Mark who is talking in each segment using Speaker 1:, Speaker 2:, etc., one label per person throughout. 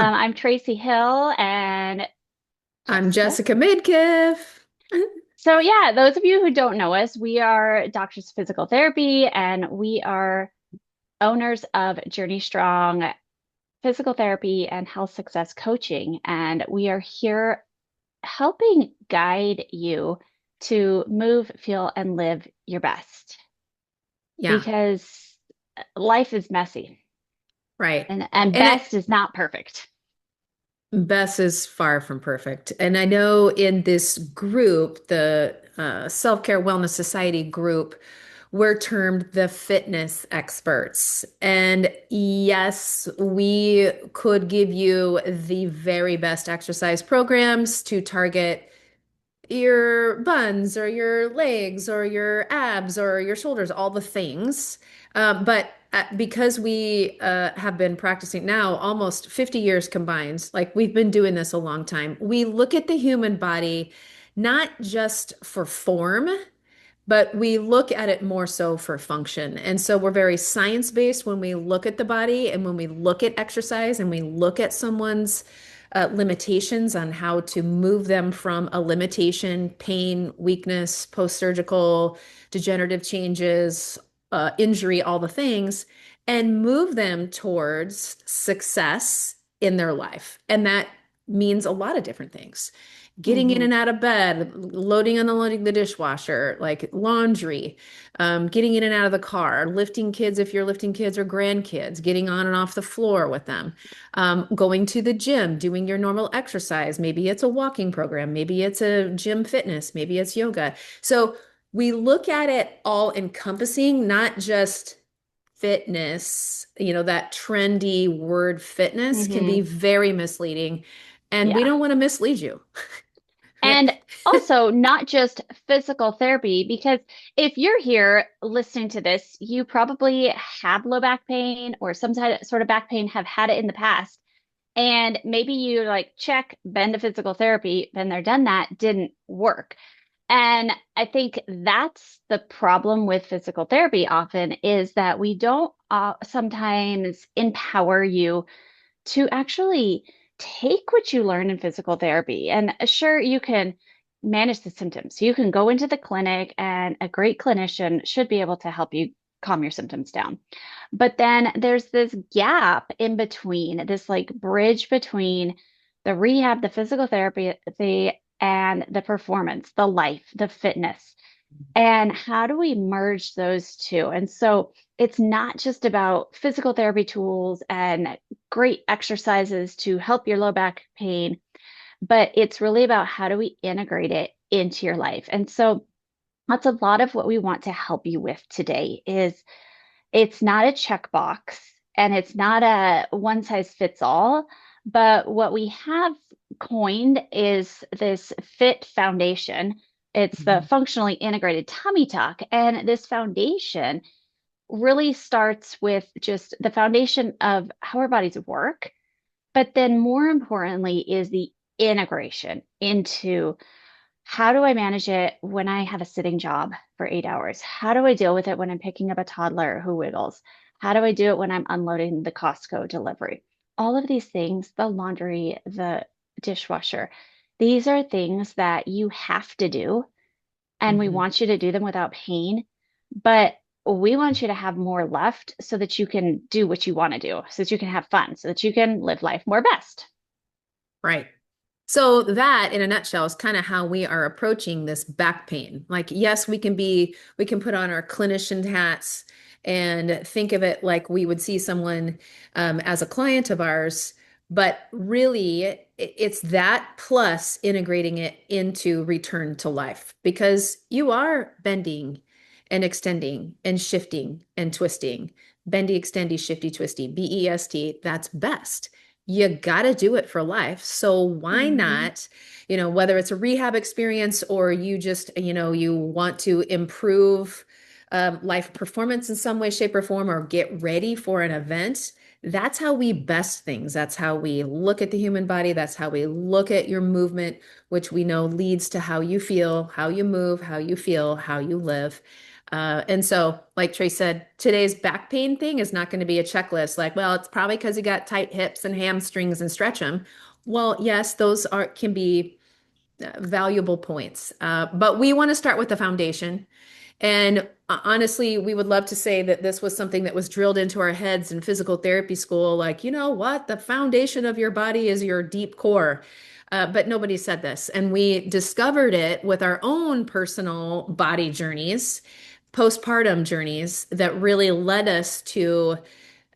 Speaker 1: I'm Tracy Hill and
Speaker 2: I'm
Speaker 1: Jessica.
Speaker 2: Jessica Midkiff.
Speaker 1: So, yeah, those of you who don't know us, we are doctors of physical therapy and we are owners of Journey Strong Physical Therapy and Health Success Coaching. And we are here helping guide you to move, feel, and live your best
Speaker 2: Yeah,
Speaker 1: because life is messy
Speaker 2: right.
Speaker 1: and
Speaker 2: And
Speaker 1: best is not perfect.
Speaker 2: Bess is far from perfect. And I know in this group, the Self-Care Wellness Society group, we're termed the fitness experts. And yes, we could give you the very best exercise programs to target your buns or your legs or your abs or your shoulders, all the things. But because we have been practicing now almost 50 years combined, like we've been doing this a long time, we look at the human body not just for form, but we look at it more so for function. And so we're very science-based when we look at the body and when we look at exercise and we look at someone's limitations on how to move them from a limitation, pain, weakness, post-surgical, degenerative changes, injury, all the things, and move them towards success in their life. And that means a lot of different things. Getting in
Speaker 1: Mhm.
Speaker 2: and out of bed, loading and unloading the dishwasher, like laundry, getting in and out of the car, lifting kids if you're lifting kids or grandkids, getting on and off the floor with them, going to the gym, doing your normal exercise. Maybe it's a walking program, maybe it's a gym fitness, maybe it's yoga. So we look at it all encompassing, not just fitness. That trendy word fitness can be
Speaker 1: Mhm.
Speaker 2: very misleading, and we
Speaker 1: Yeah.
Speaker 2: don't want to mislead you.
Speaker 1: And also, not just physical therapy, because if you're here listening to this, you probably have low back pain or some sort of back pain, have had it in the past. And maybe you like check, been to physical therapy, been there, done that, didn't work. And I think that's the problem with physical therapy often is that we don't sometimes empower you to actually take what you learn in physical therapy. And sure, you can manage the symptoms. You can go into the clinic, and a great clinician should be able to help you calm your symptoms down. But then there's this gap in between, this like bridge between the rehab, the physical therapy, and the performance, the life, the fitness. And how do we merge those two? And so it's not just about physical therapy tools and great exercises to help your low back pain, but it's really about how do we integrate it into your life. And so that's a lot of what we want to help you with today is it's not a checkbox and it's not a one size fits all, but what we have coined is this FITT foundation. It's the
Speaker 2: Mhm.
Speaker 1: functionally integrated tummy tuck. And this foundation really starts with just the foundation of how our bodies work. But then, more importantly, is the integration into how do I manage it when I have a sitting job for 8 hours? How do I deal with it when I'm picking up a toddler who wiggles? How do I do it when I'm unloading the Costco delivery? All of these things, the laundry, the dishwasher, these are things that you have to do, and we
Speaker 2: Mhm.
Speaker 1: want you to do them without pain. But we want you to have more left so that you can do what you want to do, so that you can have fun, so that you can live life more best.
Speaker 2: Right. So that in a nutshell is kind of how we are approaching this back pain. Like, yes, we can put on our clinician hats and think of it like we would see someone as a client of ours, but really it's that plus integrating it into return to life because you are bending and extending and shifting and twisting. Bendy, extendy, shifty, twisty, BEST, that's best. You got to do it for life. So why
Speaker 1: Mhm.
Speaker 2: not, whether it's a rehab experience or you just, you want to improve life performance in some way, shape, or form, or get ready for an event. That's how we best things. That's how we look at the human body. That's how we look at your movement, which we know leads to how you feel, how you move, how you feel, how you live. And so, like Trace said, today's back pain thing is not going to be a checklist like, well, it's probably because you got tight hips and hamstrings and stretch them. Well, yes, those are can be valuable points. But we want to start with the foundation. And honestly, we would love to say that this was something that was drilled into our heads in physical therapy school. Like, you know what? The foundation of your body is your deep core. But nobody said this. And we discovered it with our own personal body journeys, postpartum journeys that really led us to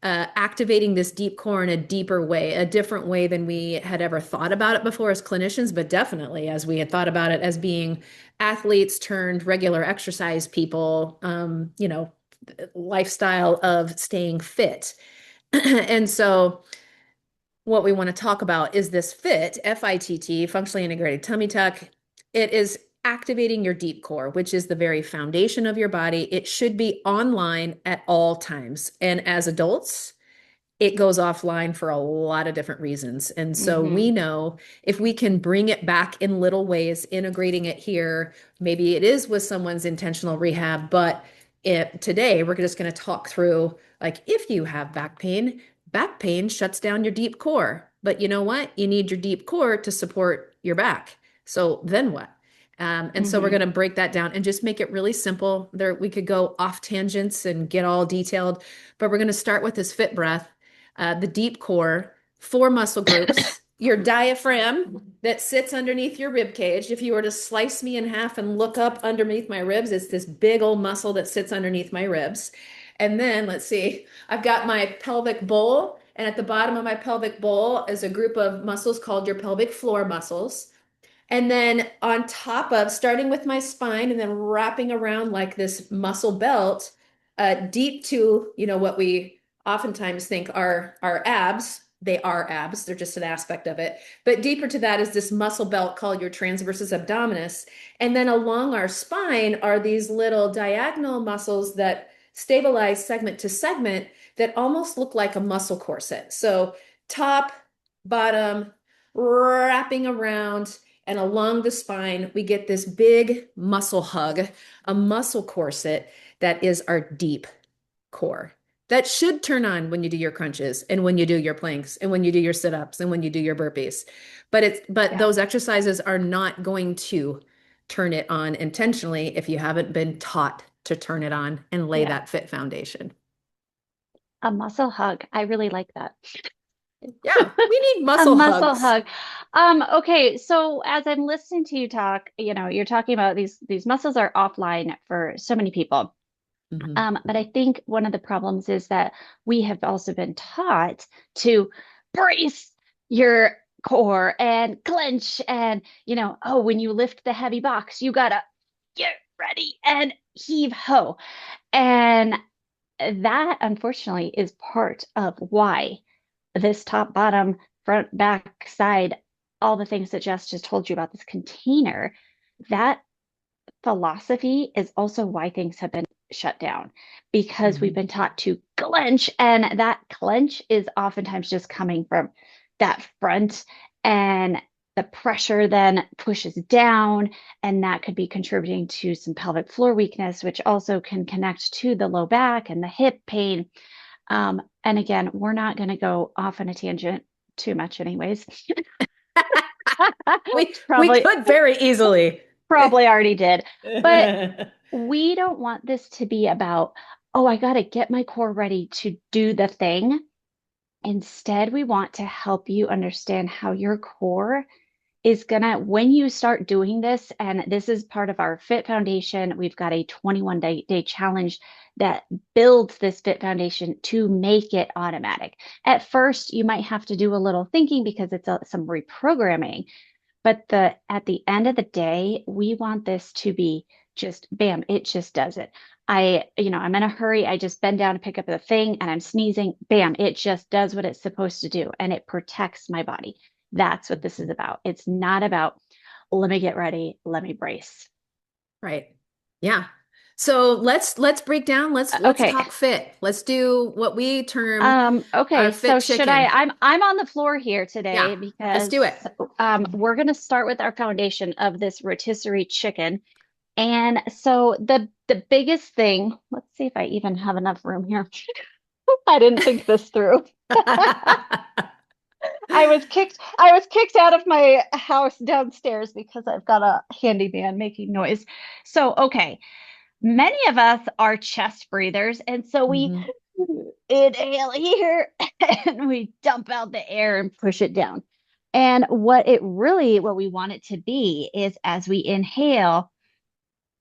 Speaker 2: activating this deep core in a deeper way, a different way than we had ever thought about it before as clinicians, but definitely as we had thought about it as being athletes turned regular exercise people, lifestyle of staying fit. And so, what we want to talk about is this FITT, functionally integrated tummy tuck. It is activating your deep core, which is the very foundation of your body. It should be online at all times. And as adults, it goes offline for a lot of different reasons. And so we
Speaker 1: Hmm.
Speaker 2: know if we can bring it back in little ways, integrating it here, maybe it is with someone's intentional rehab, but today we're just going to talk through like if you have back pain shuts down your deep core. But you know what? You need your deep core to support your back. So then what? And so we're
Speaker 1: Hmm.
Speaker 2: going to break that down and just make it really simple. There, we could go off tangents and get all detailed, but we're going to start with this fit breath, the deep core, four muscle groups, your diaphragm that sits underneath your rib cage. If you were to slice me in half and look up underneath my ribs, it's this big old muscle that sits underneath my ribs. And then let's see, I've got my pelvic bowl, and at the bottom of my pelvic bowl is a group of muscles called your pelvic floor muscles. And then on top of starting with my spine and then wrapping around like this muscle belt, deep to, what we oftentimes think are our abs. They are abs, they're just an aspect of it. But deeper to that is this muscle belt called your transversus abdominis. And then along our spine are these little diagonal muscles that stabilize segment to segment that almost look like a muscle corset. So top, bottom, wrapping around and along the spine, we get this big muscle hug, a muscle corset that is our deep core. That should turn on when you do your crunches and when you do your planks and when you do your sit-ups and when you do your burpees. But
Speaker 1: Yeah.
Speaker 2: those exercises are not going to turn it on intentionally if you haven't been taught to turn it on and lay
Speaker 1: Yeah.
Speaker 2: that fit foundation.
Speaker 1: A muscle hug. I really like that.
Speaker 2: Yeah, we need
Speaker 1: A
Speaker 2: muscle
Speaker 1: muscle
Speaker 2: hugs.
Speaker 1: hug. Okay, so as I'm listening to you talk, you're talking about these muscles are offline for so many people.
Speaker 2: Mhm.
Speaker 1: But I think one of the problems is that we have also been taught to brace your core and clench and, oh, when you lift the heavy box, you gotta get ready and heave ho. And that unfortunately is part of why this top, bottom, front, back, side, all the things that Jess just told you about this container, that philosophy is also why things have been shut down because we've
Speaker 2: Mhm.
Speaker 1: been taught to clench, and that clench is oftentimes just coming from that front, and the pressure then pushes down, and that could be contributing to some pelvic floor weakness, which also can connect to the low back and the hip pain. And again, we're not going to go off on a tangent too much, anyways.
Speaker 2: We
Speaker 1: Probably,
Speaker 2: could very easily.
Speaker 1: probably already did. But we don't want this to be about, oh, I got to get my core ready to do the thing. Instead, we want to help you understand how your core is gonna, when you start doing this, and this is part of our Fit Foundation, we've got a 21 day challenge that builds this Fit Foundation to make it automatic. At first, you might have to do a little thinking because it's some reprogramming, but at the end of the day, we want this to be just bam, it just does it. I'm in a hurry. I just bend down to pick up the thing and I'm sneezing. Bam, it just does what it's supposed to do and it protects my body. That's what this is about. It's not about, let me get ready, let me brace.
Speaker 2: Right. Yeah. So let's break down. Let's
Speaker 1: Okay.
Speaker 2: talk fit. Let's do what we term our
Speaker 1: Okay, so
Speaker 2: fit
Speaker 1: should
Speaker 2: chicken.
Speaker 1: I'm on the floor here
Speaker 2: Yeah.
Speaker 1: today
Speaker 2: Let's do
Speaker 1: because
Speaker 2: it.
Speaker 1: we're gonna start with our foundation of this rotisserie chicken. And so the biggest thing, let's see if I even have enough room here. I didn't think this through. I was kicked out of my house downstairs because I've got a handyman making noise. So, okay, many of us are chest breathers, and so we
Speaker 2: Mhm.
Speaker 1: inhale here and we dump out the air and push it down. And what we want it to be is as we inhale,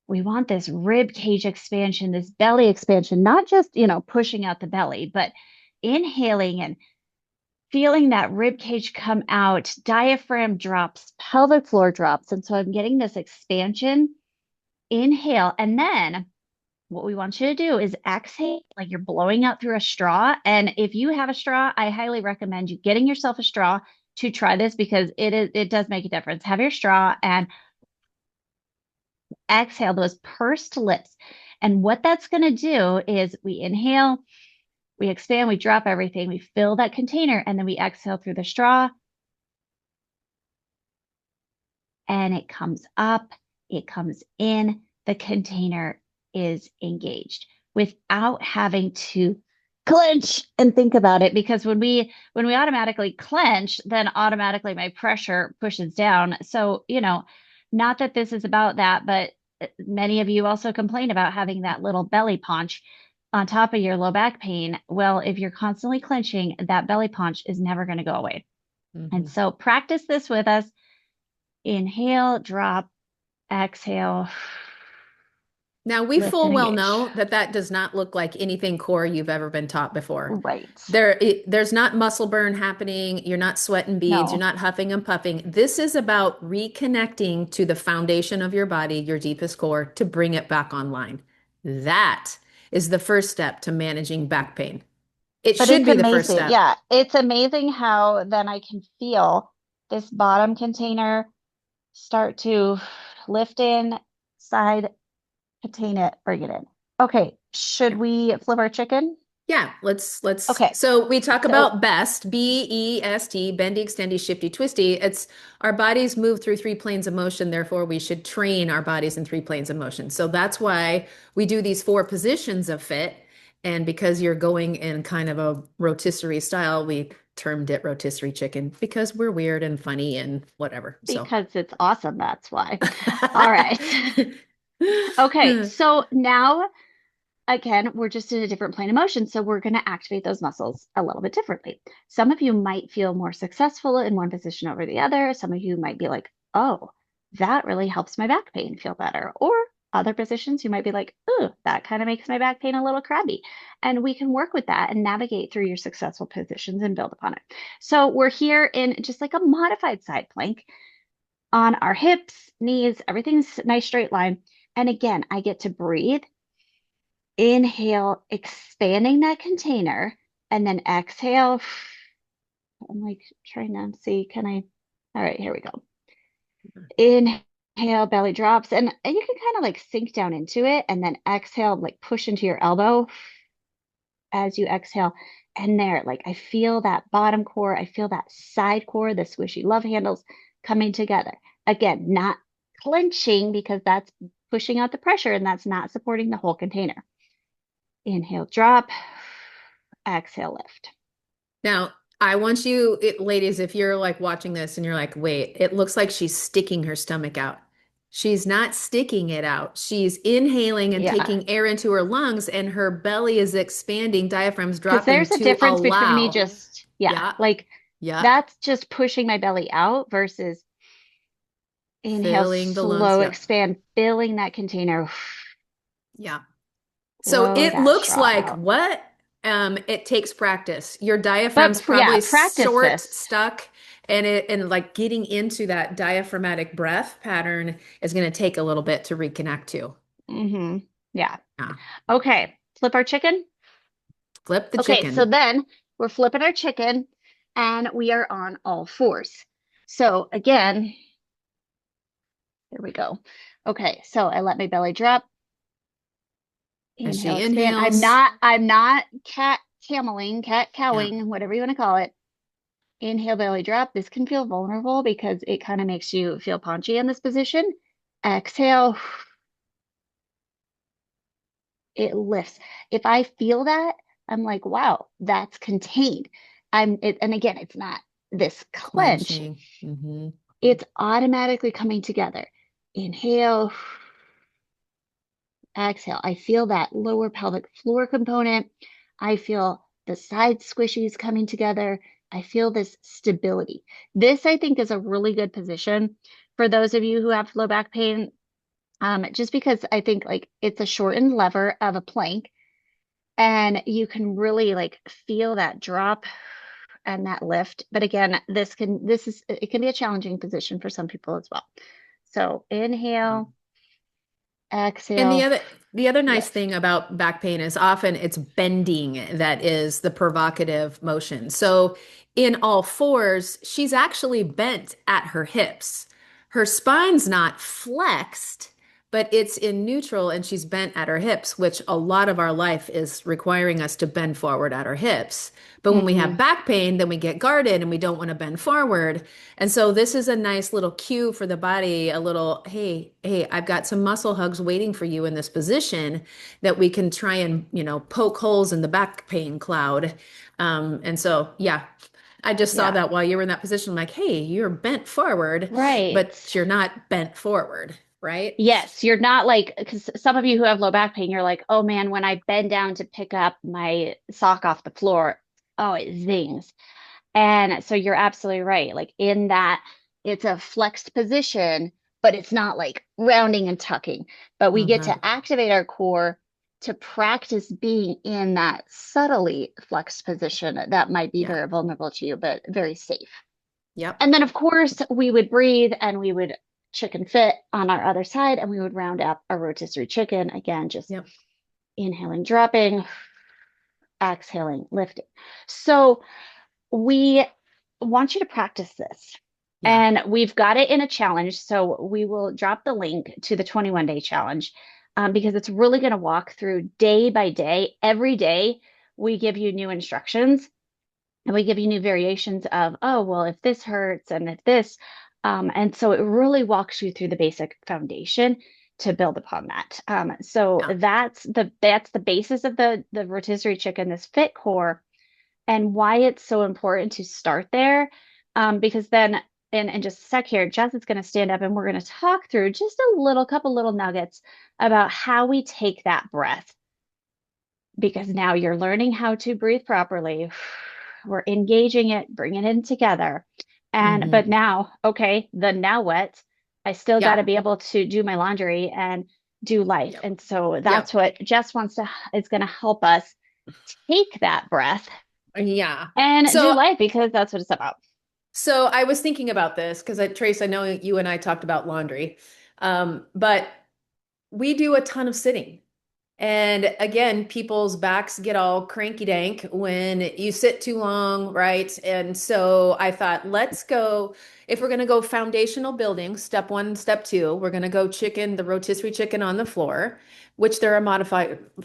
Speaker 1: we want this rib cage expansion, this belly expansion, not just, pushing out the belly, but inhaling and feeling that rib cage come out, diaphragm drops, pelvic floor drops. And so I'm getting this expansion. Inhale. And then what we want you to do is exhale, like you're blowing out through a straw. And if you have a straw, I highly recommend you getting yourself a straw to try this because it does make a difference. Have your straw and exhale those pursed lips. And what that's going to do is we inhale, we expand, we drop everything, we fill that container, and then we exhale through the straw and it comes up, it comes in, the container is engaged without having to clench and think about it because when we automatically clench, then automatically my pressure pushes down. So, not that this is about that, but many of you also complain about having that little belly paunch on top of your low back pain. Well, if you're constantly clenching, that belly paunch is never going to go away. And
Speaker 2: Mhm.
Speaker 1: so practice this with us. Inhale, drop, exhale,
Speaker 2: Now, we
Speaker 1: lift
Speaker 2: full
Speaker 1: and
Speaker 2: well
Speaker 1: engage.
Speaker 2: know that that does not look like anything core you've ever been taught before.
Speaker 1: Right.
Speaker 2: There's not muscle burn happening. You're not sweating beads. You're
Speaker 1: No,
Speaker 2: not huffing and puffing. This is about reconnecting to the foundation of your body, your deepest core, to bring it back online. That is the first step to managing back pain. It
Speaker 1: but
Speaker 2: should
Speaker 1: it's
Speaker 2: be the first
Speaker 1: amazing.
Speaker 2: step.
Speaker 1: Yeah, it's amazing how then I can feel this bottom container start to lift in, side, contain it, bring it in. Okay, should we flip our chicken?
Speaker 2: Yeah, let's
Speaker 1: Okay,
Speaker 2: so we talk
Speaker 1: so
Speaker 2: about best, BEST, bendy, extendy, shifty, twisty. It's our bodies move through three planes of motion, therefore we should train our bodies in three planes of motion. So that's why we do these four positions of fit. And because you're going in kind of a rotisserie style, we termed it rotisserie chicken because we're weird and funny and whatever. So
Speaker 1: because it's awesome, that's why. All right. Okay, so now again, we're just in a different plane of motion. So we're going to activate those muscles a little bit differently. Some of you might feel more successful in one position over the other. Some of you might be like, oh, that really helps my back pain feel better. Or other positions, you might be like, oh, that kind of makes my back pain a little crabby. And we can work with that and navigate through your successful positions and build upon it. So we're here in just like a modified side plank on our hips, knees, everything's nice straight line. And again, I get to breathe. Inhale, expanding that container, and then exhale. I'm like trying to see, can I? All right, here we go. Inhale, belly drops, and you can kind of like sink down into it, and then exhale, like push into your elbow as you exhale. And there, like I feel that bottom core, I feel that side core, the squishy love handles coming together. Again, not clenching because that's pushing out the pressure and that's not supporting the whole container. Inhale, drop. Exhale, lift.
Speaker 2: Now, I want you, ladies, if you're like watching this and you're like, wait, it looks like she's sticking her stomach out. She's not sticking it out. She's inhaling and
Speaker 1: Yeah.
Speaker 2: taking air into her lungs, and her belly is expanding, diaphragm's
Speaker 1: Because
Speaker 2: dropping
Speaker 1: there's a
Speaker 2: to
Speaker 1: difference between me
Speaker 2: allow.
Speaker 1: just, yeah,
Speaker 2: Yeah,
Speaker 1: like
Speaker 2: yeah.
Speaker 1: that's just pushing my belly out versus inhale,
Speaker 2: Filling the lungs.
Speaker 1: slow,
Speaker 2: Yep.
Speaker 1: expand, filling that container,
Speaker 2: Yeah. So
Speaker 1: blow
Speaker 2: it
Speaker 1: that
Speaker 2: looks
Speaker 1: straw
Speaker 2: like
Speaker 1: out.
Speaker 2: what? It takes practice. Your
Speaker 1: But
Speaker 2: diaphragm's
Speaker 1: yeah,
Speaker 2: probably
Speaker 1: practice
Speaker 2: short,
Speaker 1: this.
Speaker 2: stuck, and like getting into that diaphragmatic breath pattern is going to take a little bit to reconnect to.
Speaker 1: Yeah.
Speaker 2: Yeah.
Speaker 1: Okay. Flip our chicken.
Speaker 2: Flip the
Speaker 1: Okay. So
Speaker 2: chicken.
Speaker 1: then we're flipping our chicken and we are on all fours. So again, here we go. Okay. So I let my belly drop.
Speaker 2: As
Speaker 1: Inhale,
Speaker 2: she
Speaker 1: expand.
Speaker 2: inhales.
Speaker 1: I'm not cat
Speaker 2: Yeah.
Speaker 1: cowing, whatever you want to call it. Inhale, belly drop. This can feel vulnerable because it kind of makes you feel paunchy in this position. Exhale, it lifts. If I feel that, I'm like, wow, that's contained. And again, it's not this clench,
Speaker 2: Clenching. Hmm.
Speaker 1: it's automatically coming together. Inhale, exhale. I feel that lower pelvic floor component. I feel the side squishies coming together. I feel this stability. This, I think, is a really good position for those of you who have low back pain, just because I think like it's a shortened lever of a plank and you can really like feel that drop and that lift. But again, it can be a challenging position for some people as well. So inhale,
Speaker 2: And
Speaker 1: exhale,
Speaker 2: the other nice
Speaker 1: lift.
Speaker 2: thing about back pain is often it's bending that is the provocative motion. So in all fours, she's actually bent at her hips. Her spine's not flexed, but it's in neutral and she's bent at her hips, which a lot of our life is requiring us to bend forward at our hips. But when we have
Speaker 1: Hmm.
Speaker 2: back pain, then we get guarded and we don't want to bend forward. And so this is a nice little cue for the body, a little, hey, I've got some muscle hugs waiting for you in this position that we can try and, poke holes in the back pain cloud. And so, yeah, I just saw
Speaker 1: Yeah,
Speaker 2: that while you were in that position. I'm like, hey, you're bent forward,
Speaker 1: right.
Speaker 2: but you're not bent forward, right?
Speaker 1: Yes, you're not like, because some of you who have low back pain, you're like, oh man, when I bend down to pick up my sock off the floor, oh, it zings. And so you're absolutely right. Like in that, it's a flexed position, but it's not like rounding and tucking. But we get
Speaker 2: Uh-huh.
Speaker 1: to activate our core to practice being in that subtly flexed position that might be
Speaker 2: Yeah.
Speaker 1: very vulnerable to you, but very safe.
Speaker 2: Yep.
Speaker 1: And then, of course, we would breathe and we would chicken fit on our other side and we would round up a rotisserie chicken. Again, just
Speaker 2: Yep.
Speaker 1: inhaling, dropping, exhaling, lifting. So we want you to practice this.
Speaker 2: Yeah.
Speaker 1: And we've got it in a challenge. So we will drop the link to the 21-day challenge because it's really going to walk through day by day. Every day, we give you new instructions and we give you new variations of, oh, well, if this hurts and if this. And so it really walks you through the basic foundation to build upon that. So
Speaker 2: Yeah.
Speaker 1: that's the basis of the rotisserie chicken, this FITT core and why it's so important to start there. Because then, in just a sec here, Jess is going to stand up and we're going to talk through just a couple little nuggets about how we take that breath. Because now you're learning how to breathe properly. We're engaging it, bringing it in together. But
Speaker 2: Hmm.
Speaker 1: now, okay, the now what? I still got
Speaker 2: Yeah.
Speaker 1: to be able to do my laundry and do life.
Speaker 2: Yep.
Speaker 1: And so that's
Speaker 2: Yep.
Speaker 1: what Jess is going to help us take that breath
Speaker 2: Yeah.
Speaker 1: and do
Speaker 2: So
Speaker 1: life because that's what it's about.
Speaker 2: So I was thinking about this because Trace, I know you and I talked about laundry, but we do a ton of sitting. And again, people's backs get all cranky dank when you sit too long, right? And so I thought, let's go, if we're going to go foundational building, step one, step two, we're going to go the rotisserie chicken on the floor, which there are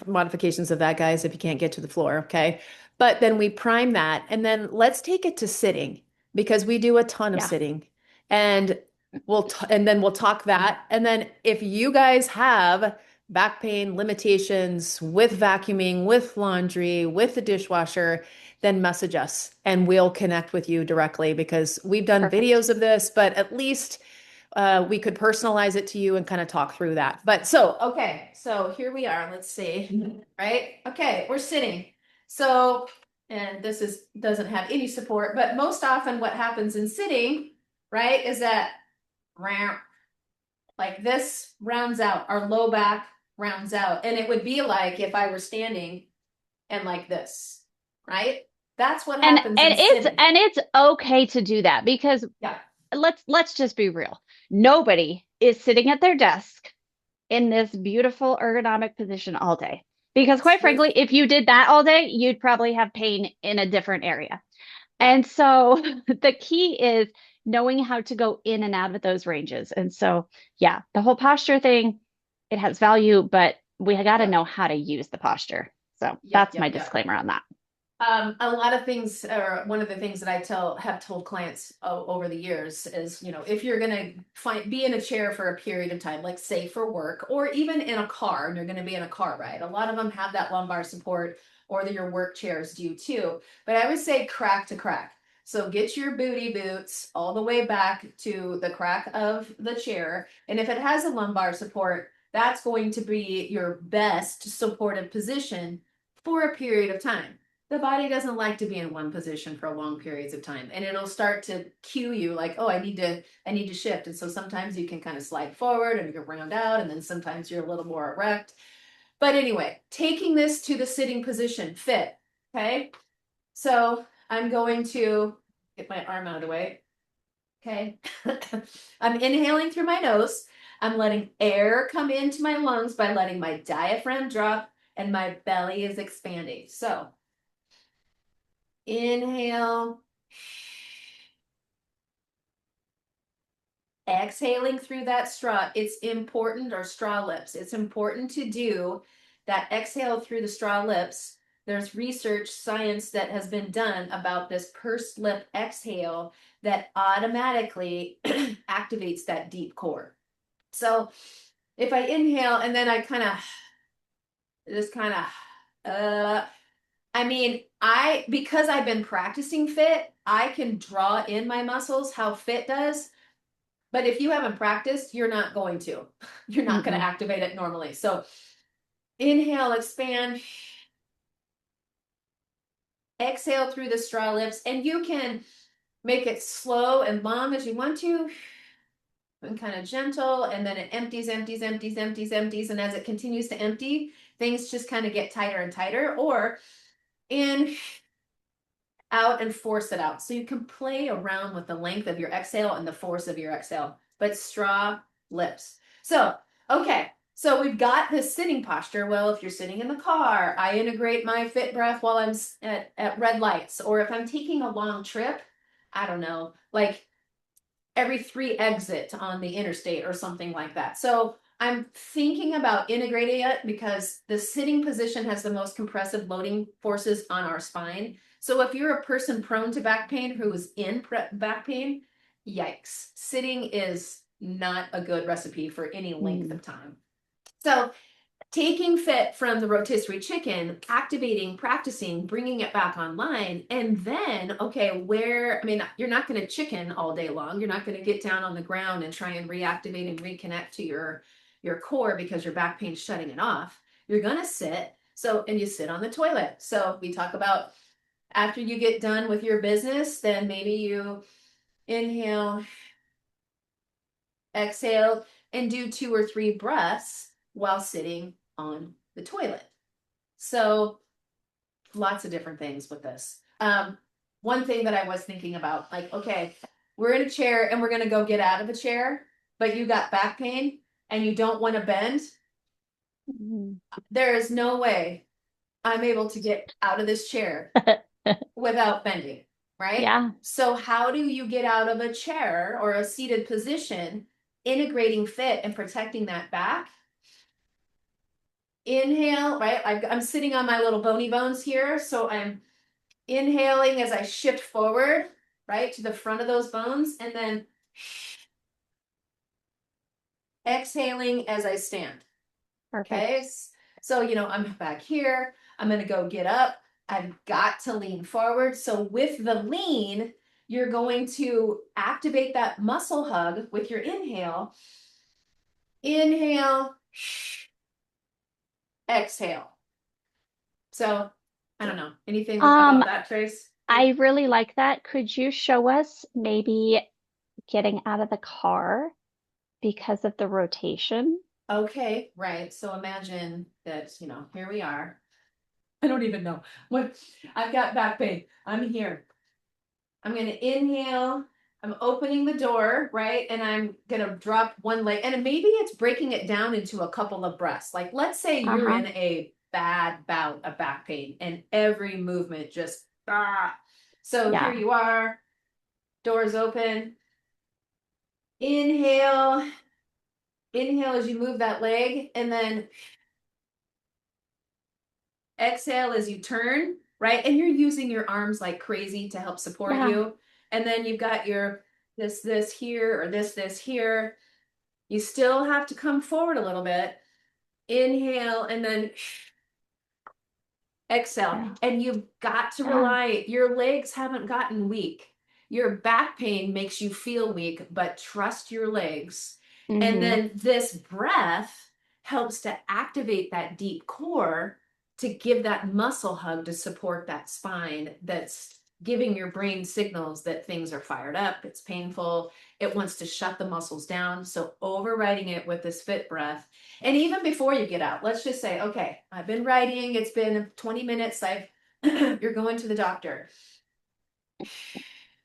Speaker 2: modifications of that, guys, if you can't get to the floor, okay? But then we prime that, and then let's take it to sitting because we do a ton of
Speaker 1: Yeah,
Speaker 2: sitting. And and then we'll talk that. And then if you guys have back pain limitations with vacuuming, with laundry, with the dishwasher, then message us and we'll connect with you directly because we've done
Speaker 1: perfect.
Speaker 2: videos of this, but at least we could personalize it to you and kind of talk through that. Okay, so here we are. Let's see, right? Okay, we're sitting. So, and this doesn't have any support, but most often what happens in sitting, right, is that like this rounds out, our low back rounds out. And it would be like if I were standing and like this, right? That's what
Speaker 1: And
Speaker 2: happens
Speaker 1: and
Speaker 2: in
Speaker 1: it's
Speaker 2: sitting.
Speaker 1: and it's okay to do that because
Speaker 2: Yeah.
Speaker 1: let's just be real. Nobody is sitting at their desk in this beautiful ergonomic position all day. Because quite
Speaker 2: With,
Speaker 1: frankly, if you did that all day, you'd probably have pain in a different area.
Speaker 2: yeah.
Speaker 1: And so the key is knowing how to go in and out of those ranges. And so, yeah, the whole posture thing, it has value, but we got to
Speaker 2: Yep.
Speaker 1: know how to use the posture. So
Speaker 2: Yep.
Speaker 1: that's my
Speaker 2: Yep. Yep.
Speaker 1: disclaimer on that.
Speaker 2: A lot of things, or one of the things that have told clients over the years is, if you're gonna be in a chair for a period of time, like say for work, or even in a car, and you're gonna be in a car ride, a lot of them have that lumbar support, or your work chairs do too. But I would say crack to crack. So get your booty boots all the way back to the crack of the chair, and if it has a lumbar support, that's going to be your best supportive position for a period of time. The body doesn't like to be in one position for long periods of time, and it'll start to cue you like, oh, I need to shift. And so sometimes you can kind of slide forward and you can round out, and then sometimes you're a little more erect. But anyway, taking this to the sitting position, FITT. Okay, so I'm going to get my arm out of the way. Okay, I'm inhaling through my nose. I'm letting air come into my lungs by letting my diaphragm drop, and my belly is expanding. So inhale, exhaling through that straw. It's important, or straw lips. It's important to do that exhale through the straw lips. There's research, science that has been done about this pursed lip exhale that automatically activates that deep core. So if I inhale and then I kind of, because I've been practicing FITT, I can draw in my muscles how FITT does. But if you haven't practiced, you're not going to. You're not going to
Speaker 1: Mm-mm.
Speaker 2: activate it normally. So inhale, expand, exhale through the straw lips, and you can make it slow and long as you want to, and kind of gentle, and then it empties, empties, empties, empties, empties. And as it continues to empty, things just kind of get tighter and tighter, or in, out, and force it out. So you can play around with the length of your exhale and the force of your exhale, but straw lips. So, okay. So we've got this sitting posture. Well, if you're sitting in the car, I integrate my FITT breath while I'm at red lights. Or if I'm taking a long trip, I don't know, like every 3 exit on the interstate or something like that. So I'm thinking about integrating it because the sitting position has the most compressive loading forces on our spine. So if you're a person prone to back pain who is in back pain, yikes. Sitting is not a good recipe for any length
Speaker 1: Mm.
Speaker 2: of time. So taking FITT from the rotisserie chicken, activating, practicing, bringing it back online, and then, okay, you're not going to chicken all day long. You're not going to get down on the ground and try and reactivate and reconnect to your core because your back pain's shutting it off. You're going to sit. So, and you sit on the toilet. So we talk about after you get done with your business, then maybe you inhale, exhale, and do 2 or 3 breaths while sitting on the toilet. So lots of different things with this. One thing that I was thinking about, like, okay, we're in a chair and we're going to go get out of a chair, but you got back pain and you don't want to bend.
Speaker 1: Mm.
Speaker 2: There is no way I'm able to get out of this chair without bending, right?
Speaker 1: Yeah,
Speaker 2: So how do you get out of a chair or a seated position, integrating FITT and protecting that back? Inhale, right? I'm sitting on my little bony bones here. So I'm inhaling as I shift forward, right, to the front of those bones, and then exhaling as I stand. Okay.
Speaker 1: perfect.
Speaker 2: So, I'm back here. I'm going to go get up. I've got to lean forward. So, with the lean, you're going to activate that muscle hug with your inhale. Inhale, exhale. So, I don't know. Anything
Speaker 1: Um,
Speaker 2: about that, Trace?
Speaker 1: I really like that. Could you show us maybe getting out of the car because of the rotation?
Speaker 2: Okay, right. So imagine that, here we are. I don't even know what I've got back pain. I'm here. I'm going to inhale. I'm opening the door, right? And I'm going to drop one leg. And maybe it's breaking it down into a couple of breaths. Like, let's say you're
Speaker 1: Uh-huh.
Speaker 2: in a bad bout of back pain and every movement just, ah. So here
Speaker 1: Yeah,
Speaker 2: you are, doors open. Inhale, inhale as you move that leg, and then exhale as you turn, right? And you're using your arms like crazy to help support
Speaker 1: Yeah.
Speaker 2: you. And then you've got your this here or this here. You still have to come forward a little bit. Inhale and then exhale.
Speaker 1: Exhale.
Speaker 2: And you've got to
Speaker 1: Yeah.
Speaker 2: rely, your legs haven't gotten weak. Your back pain makes you feel weak, but trust your legs. And
Speaker 1: Mm-hmm.
Speaker 2: then this breath helps to activate that deep core to give that muscle hug to support that spine that's giving your brain signals that things are fired up, it's painful, it wants to shut the muscles down. So overriding it with this FITT breath. And even before you get out, let's just say, okay, I've been writing, it's been 20 minutes, you're going to the doctor.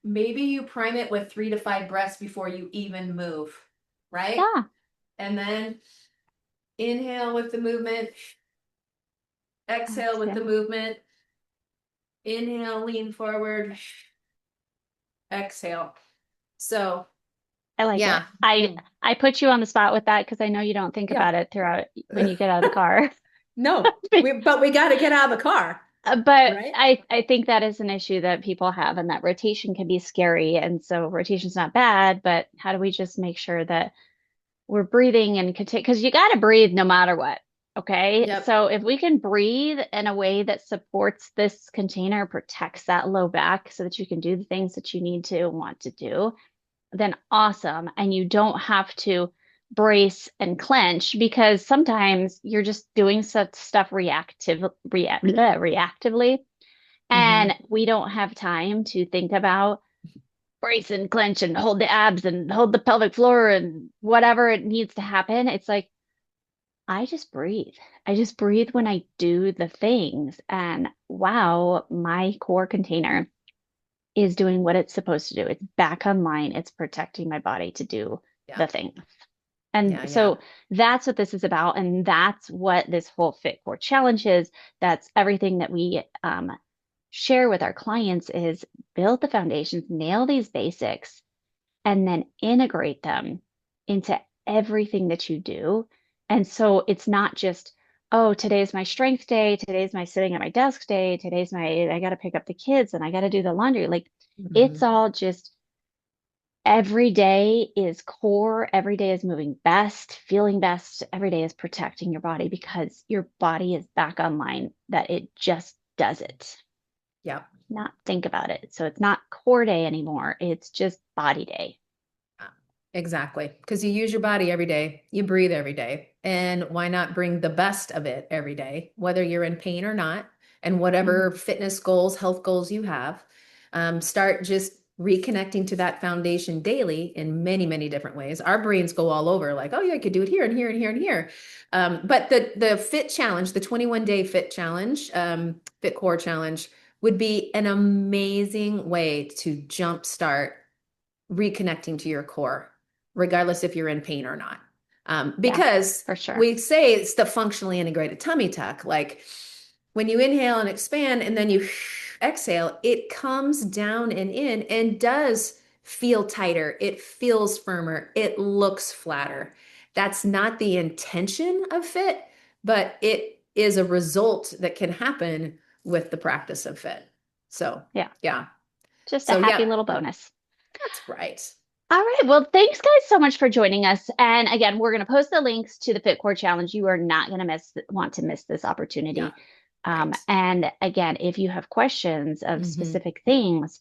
Speaker 2: Maybe you prime it with 3 to 5 breaths before you even move, right?
Speaker 1: Yeah.
Speaker 2: And then inhale with the movement, exhale with the
Speaker 1: Exhale.
Speaker 2: movement, inhale, lean forward, exhale. So,
Speaker 1: I like it.
Speaker 2: yeah,
Speaker 1: I put you on the spot with that because I know you don't think
Speaker 2: yeah.
Speaker 1: about it throughout when you get out of the car.
Speaker 2: No, but we got to get out of the car,
Speaker 1: But
Speaker 2: right?
Speaker 1: I think that is an issue that people have, and that rotation can be scary. And so rotation's not bad, but how do we just make sure that we're breathing and continue? Because you got to breathe no matter what. Okay.
Speaker 2: Yep.
Speaker 1: So if we can breathe in a way that supports this container, protects that low back so that you can do the things that you need to want to do, then awesome. And you don't have to brace and clench because sometimes you're just doing such stuff reactively. And
Speaker 2: Hmm.
Speaker 1: we don't have time to think about brace and clench and hold the abs and hold the pelvic floor and whatever it needs to happen. It's like, I just breathe. I just breathe when I do the things. And wow, my core container is doing what it's supposed to do. It's back online. It's protecting my body to do
Speaker 2: Yeah.
Speaker 1: the things. And
Speaker 2: Yeah. Yeah.
Speaker 1: so that's what this is about. And that's what this whole FITT Core challenge is. That's everything that we share with our clients is build the foundations, nail these basics, and then integrate them into everything that you do. And so it's not just, oh, today's my strength day, today's my sitting at my desk day, today's my, I got to pick up the kids and I got to do the laundry. Like it's
Speaker 2: Hmm.
Speaker 1: all just every day is core, every day is moving best, feeling best, every day is protecting your body because your body is back online, that it just does it,
Speaker 2: Yeah.
Speaker 1: not think about it. So it's not core day anymore, it's just body day.
Speaker 2: Exactly. Because you use your body every day, you breathe every day. And why not bring the best of it every day, whether you're in pain or not, and whatever
Speaker 1: Mhm.
Speaker 2: fitness goals, health goals you have, start just reconnecting to that foundation daily in many, many different ways. Our brains go all over like, oh, yeah, I could do it here and here and here and here. But the FITT challenge, the 21-day FITT challenge, FITT Core challenge, would be an amazing way to jumpstart reconnecting to your core, regardless if you're in pain or not.
Speaker 1: Yeah,
Speaker 2: Because
Speaker 1: for sure.
Speaker 2: we say it's the functionally integrated tummy tuck. Like when you inhale and expand and then you exhale, it comes down and in and does feel tighter. It feels firmer. It looks flatter. That's not the intention of FITT, but it is a result that can happen with the practice of FITT. So,
Speaker 1: Yeah,
Speaker 2: yeah.
Speaker 1: just a
Speaker 2: So,
Speaker 1: happy
Speaker 2: yeah,
Speaker 1: little bonus.
Speaker 2: that's right.
Speaker 1: All right. Well, thanks guys so much for joining us. And again, we're going to post the links to the FITT Core Challenge. You are not going to want to miss this
Speaker 2: Yeah,
Speaker 1: opportunity.
Speaker 2: right.
Speaker 1: And again, if you have questions of
Speaker 2: Hmm.
Speaker 1: specific things,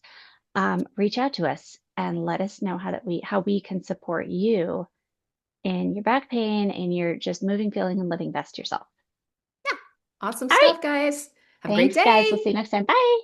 Speaker 1: reach out to us and let us know how we can support you in your back pain and your just moving, feeling, and living best yourself.
Speaker 2: Yeah. Awesome
Speaker 1: All right.
Speaker 2: stuff, guys. Have a great
Speaker 1: Thanks, guys. We'll
Speaker 2: day.
Speaker 1: see you next time. Bye.